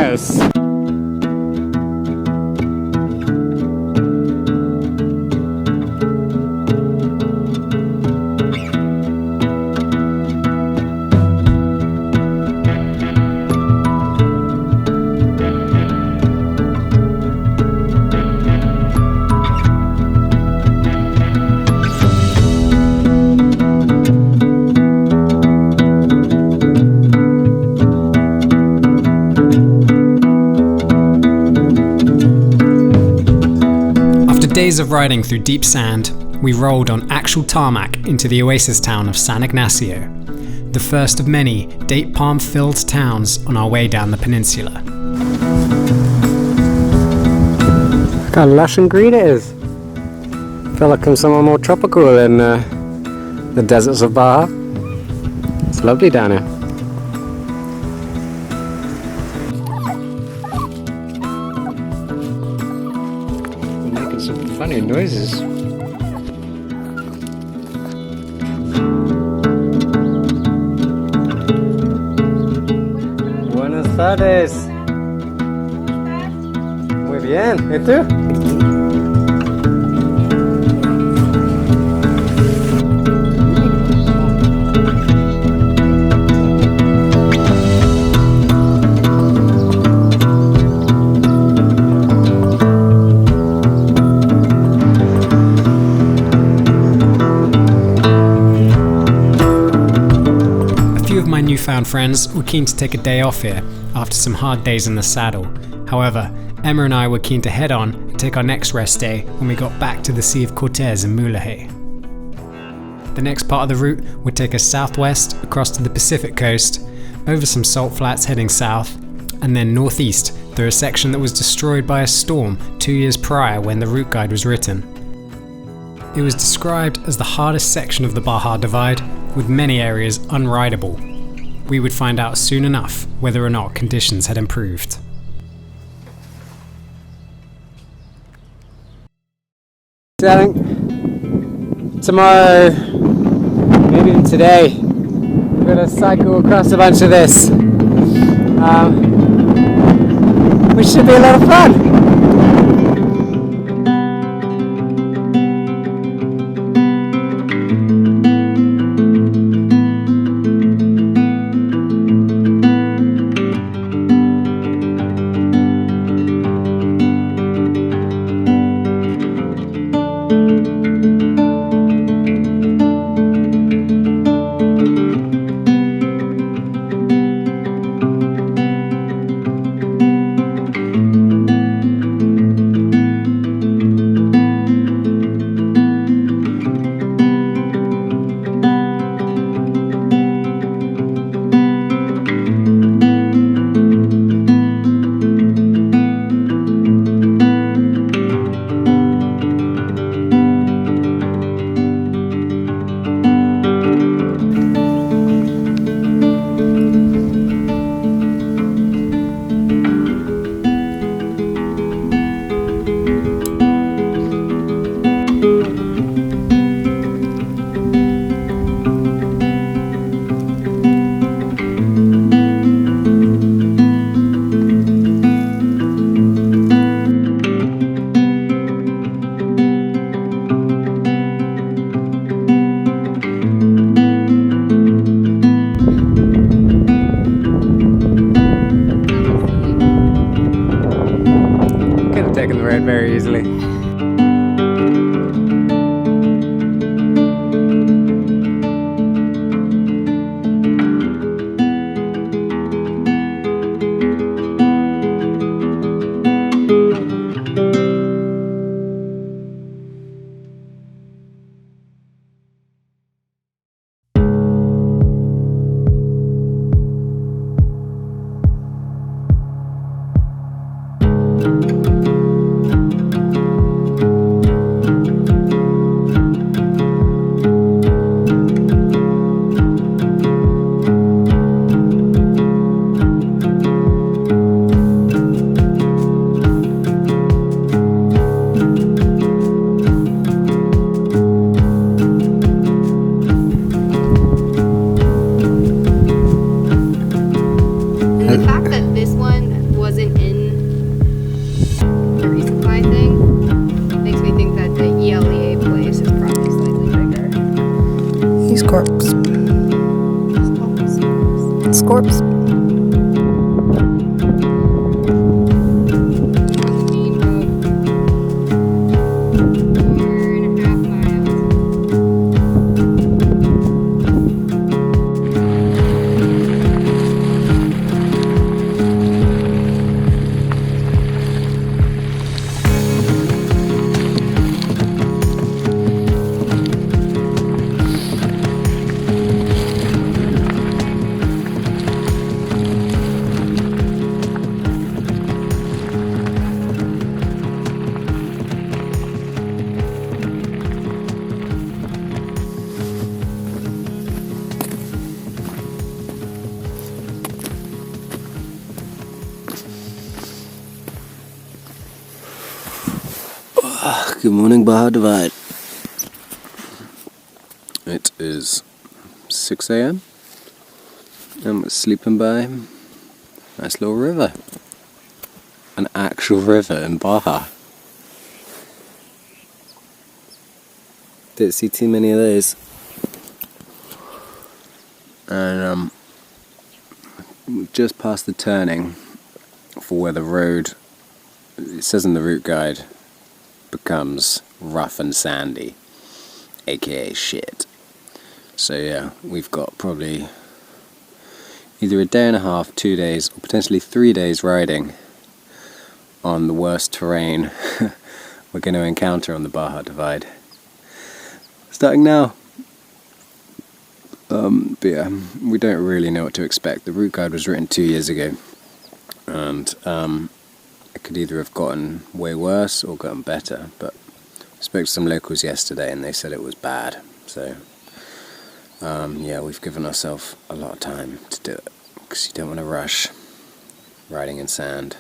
Hornitos. Days of riding through deep sand, we rolled on actual tarmac into the oasis town of San Ignacio, the first of many date palm-filled towns on our way down the peninsula. Look how lush and green it is. I feel like I'm somewhere more tropical than the deserts of Baja. It's lovely down here. Some funny noises. Buenas tardes. Muy bien. ¿Y tú? My newfound friends were keen to take a day off here after some hard days in the saddle. However, Emma and I were keen to head on and take our next rest day when we got back to the Sea of Cortez in Mulege. The next part of the route would take us southwest across to the Pacific coast, over some salt flats heading south, and then northeast through a section that was destroyed by a storm 2 years prior when the route guide was written. It was described as the hardest section of the Baja Divide, with many areas unrideable. We would find out soon enough whether or not conditions had improved. I think tomorrow, maybe even today, we're going to cycle across a bunch of this, which should be a lot of fun. These corks. Scorps. Good morning, Baja Divide. It is 6 a.m. and we're sleeping by a nice little river. An actual river in Baja. Didn't see too many of those. And we've just passed the turning for where the road, it says in the route guide, becomes rough and sandy, aka shit. So yeah, we've got probably either a day and a half, 2 days, or potentially 3 days riding on the worst terrain we're going to encounter on the Baja Divide. Starting now. But yeah, we don't really know what to expect. The route guide was written 2 years ago, and it could either have gotten way worse or gotten better, but I spoke to some locals yesterday and they said it was bad. So yeah, we've given ourselves a lot of time to do it, because you don't want to rush riding in sand.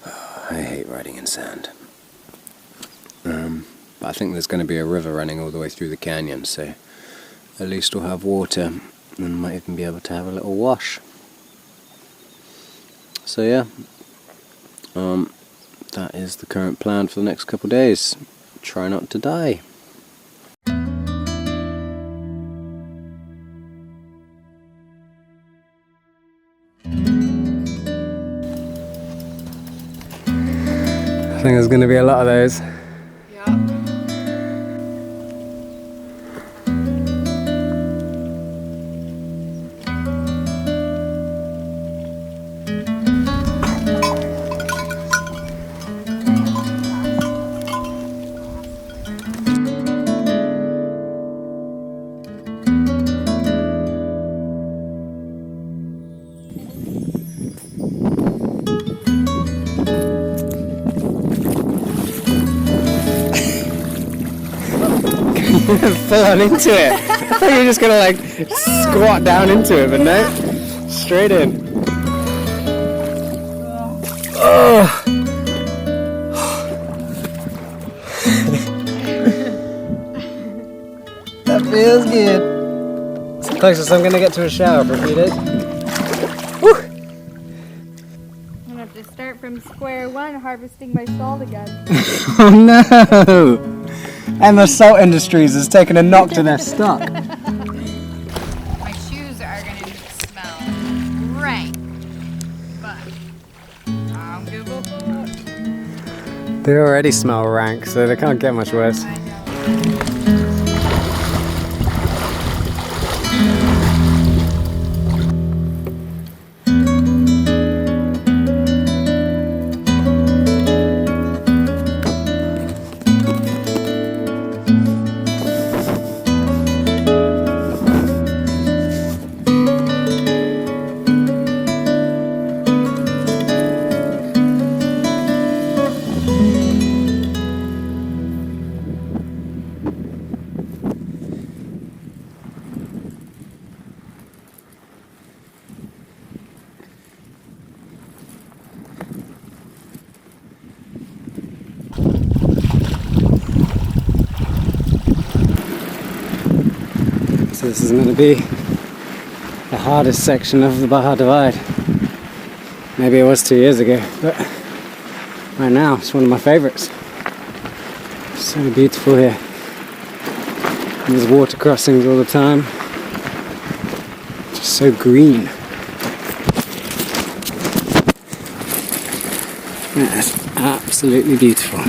I hate riding in sand. But I think there's going to be a river running all the way through the canyon, so at least we'll have water and might even be able to have a little wash. So yeah, that is the current plan for the next couple of days. Try not to die. I think there's going to be a lot of those. Full on into it. I thought you were just gonna like squat down into it, but no, straight in. Oh. That feels good. It's the closest I'm gonna get to a shower for a few days. Woo. I'm gonna have to start from square one, harvesting my salt again. Oh no! And the salt industries has taken a knock to their stock. My shoes are gonna smell rank, but I don't give a fuck. They already smell rank, so they can't get much worse. I know. So this is going to be the hardest section of the Baja Divide. Maybe it was 2 years ago, but right now it's one of my favorites. So beautiful here. There's water crossings all the time. Just so green. That's absolutely beautiful.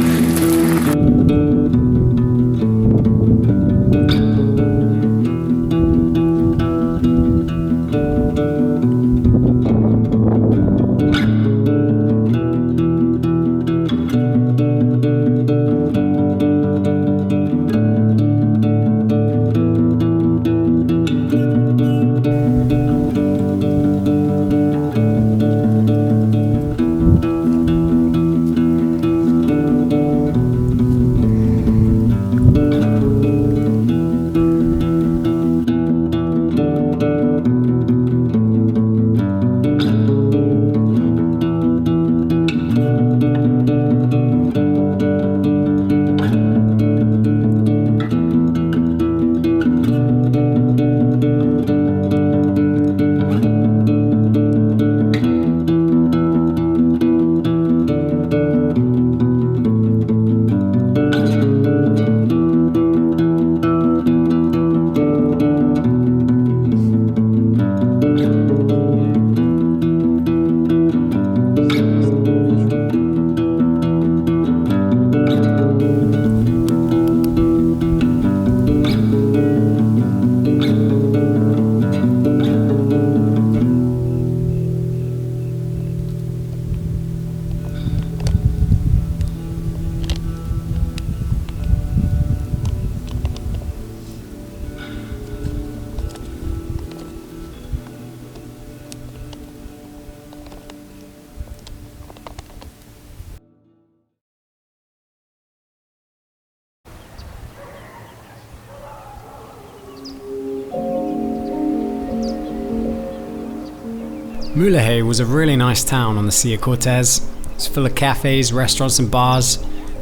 Mulege was a really nice town on the Sea of Cortez. It's full of cafes, restaurants and bars,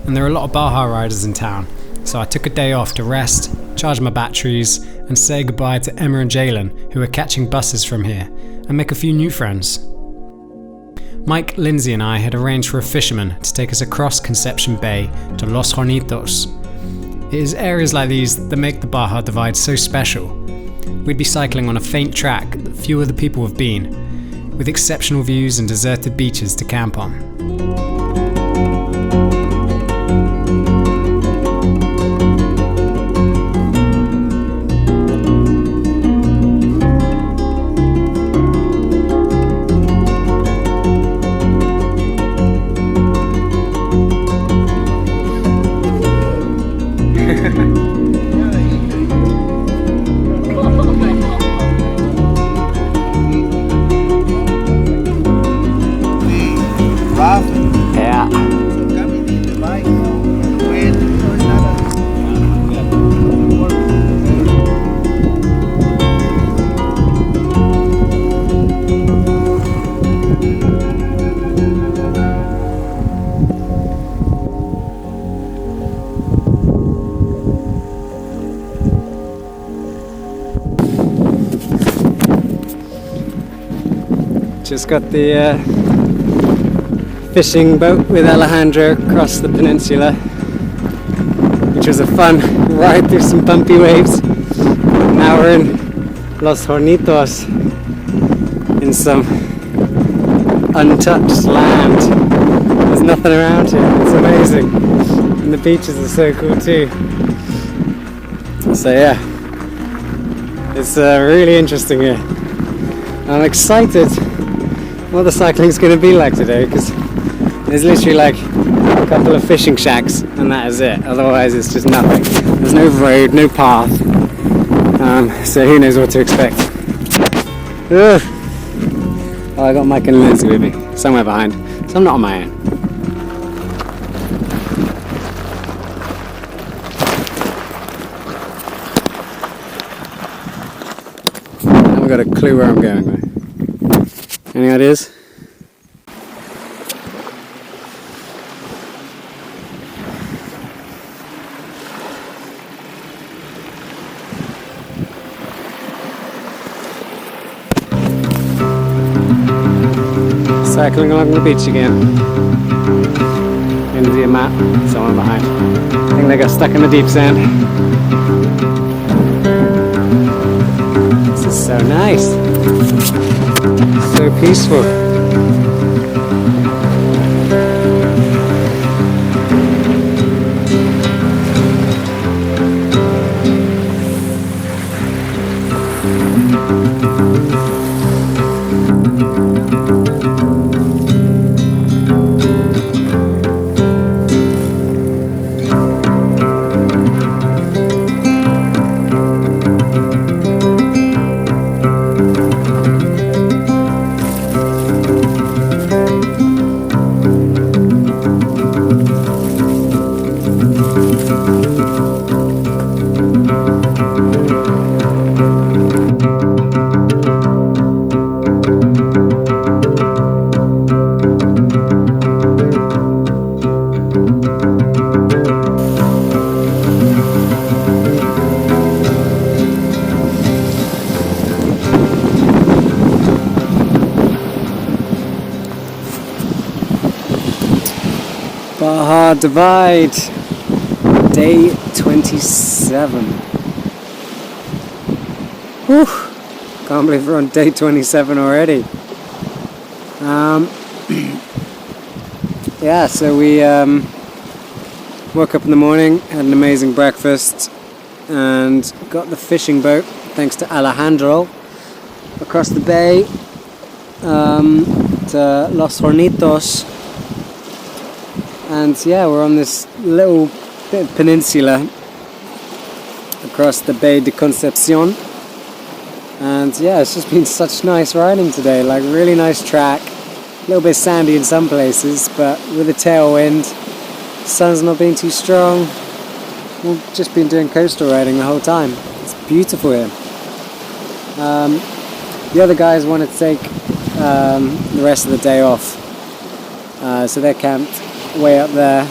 and there are a lot of Baja riders in town. So I took a day off to rest, charge my batteries, and say goodbye to Emma and Jalen, who are catching buses from here, and make a few new friends. Mike, Lindsay and I had arranged for a fisherman to take us across Conception Bay to Los Hornitos. It is areas like these that make the Baja Divide so special. We'd be cycling on a faint track that few other people have been, with exceptional views and deserted beaches to camp on. Just got the fishing boat with Alejandro across the peninsula, which was a fun ride through some bumpy waves. Now we're in Los Hornitos in some untouched land. There's nothing around here. It's amazing. And the beaches are so cool too. So yeah, it's really interesting here. I'm excited what the cycling's going to be like today, because there's literally like a couple of fishing shacks and that is it. Otherwise it's just nothing. There's no road, no path, so who knows what to expect. Ugh. Oh, I got Mike and Lindsay with me, somewhere behind, so I'm not on my own. I haven't got a clue where I'm going though. Any ideas? Cycling along the beach again. Lindsay and Matt, someone behind. I think they got stuck in the deep sand. So nice. So peaceful. Baja Divide, day 27. Whew, can't believe we're on day 27 already. Yeah, so we woke up in the morning, had an amazing breakfast, and got the fishing boat, thanks to Alejandro, across the bay to Los Hornitos. And yeah, we're on this little bit of peninsula across the Bay de Concepcion. And yeah, it's just been such nice riding today, like really nice track. A little bit sandy in some places, but with a tailwind, sun's not being too strong. We've just been doing coastal riding the whole time. It's beautiful here. The other guys want to take the rest of the day off. So they're camped way up there,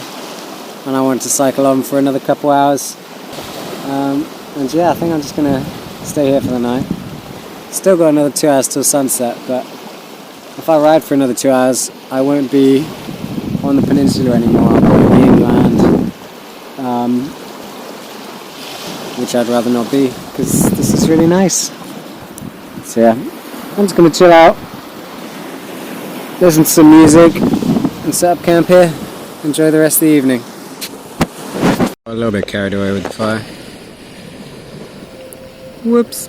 and I want to cycle on for another couple hours. And yeah, I think I'm just gonna stay here for the night. Still got another 2 hours till sunset, but if I ride for another 2 hours, I won't be on the peninsula anymore. I'll probably be inland, which I'd rather not be, because this is really nice. So yeah, I'm just gonna chill out, listen to some music, and set up camp here. Enjoy the rest of the evening. A little bit carried away with the fire. Whoops.